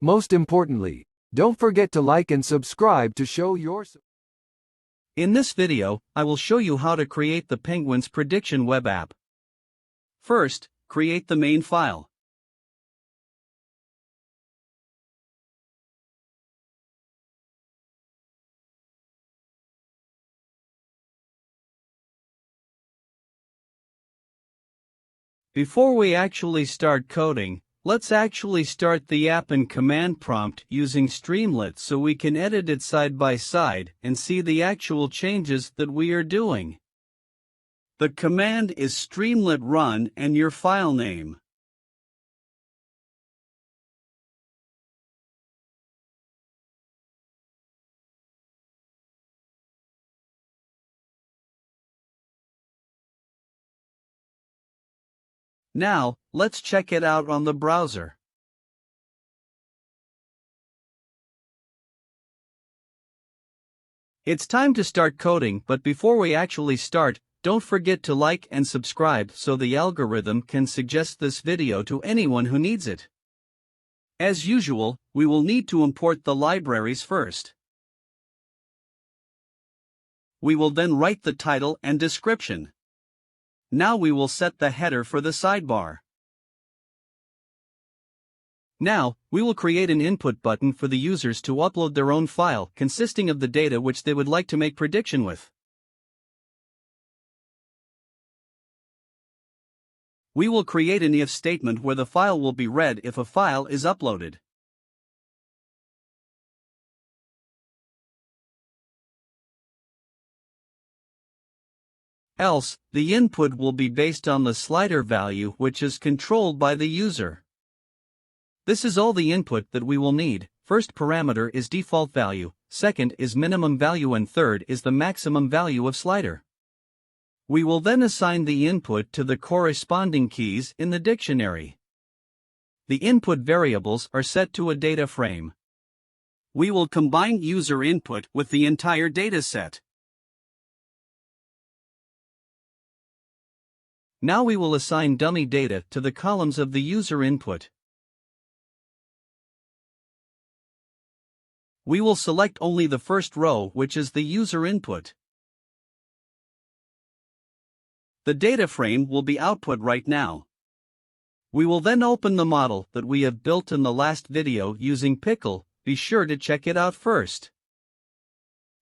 Most importantly, don't forget to like and subscribe to show your support. In this video, I will show you how to create the Penguins Prediction web app. First, create the main file. Before we actually start coding, let's actually start the app in command prompt using Streamlit so we can edit it side by side and see the actual changes that we are doing. The command is Streamlit run and your file name. Now, let's check it out on the browser. It's time to start coding, but before we actually start, don't forget to like and subscribe so the algorithm can suggest this video to anyone who needs it. As usual, we will need to import the libraries first. We will then write the title and description. Now we will set the header for the sidebar. Now, we will create an input button for the users to upload their own file consisting of the data which they would like to make prediction with. We will create an if statement where the file will be read if a file is uploaded. Else, the input will be based on the slider value which is controlled by the user. This is all the input that we will need. First parameter is default value, second is minimum value and third is the maximum value of slider. We will then assign the input to the corresponding keys in the dictionary. The input variables are set to a data frame. We will combine user input with the entire dataset. Now we will assign dummy data to the columns of the user input. We will select only the first row, which is the user input. The data frame will be output right now. We will then open the model that we have built in the last video using Pickle. Be sure to check it out first.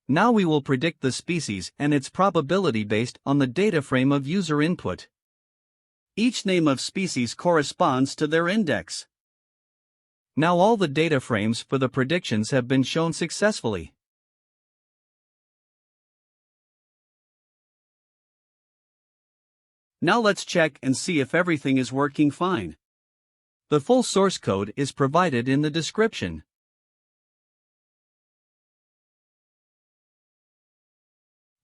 Now we will predict the species and its probability based on the data frame of user input. Each name of species corresponds to their index. Now all the data frames for the predictions have been shown successfully. Now let's check and see if everything is working fine. The full source code is provided in the description.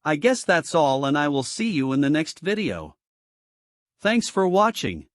I guess that's all, and I will see you in the next video. Thanks for watching.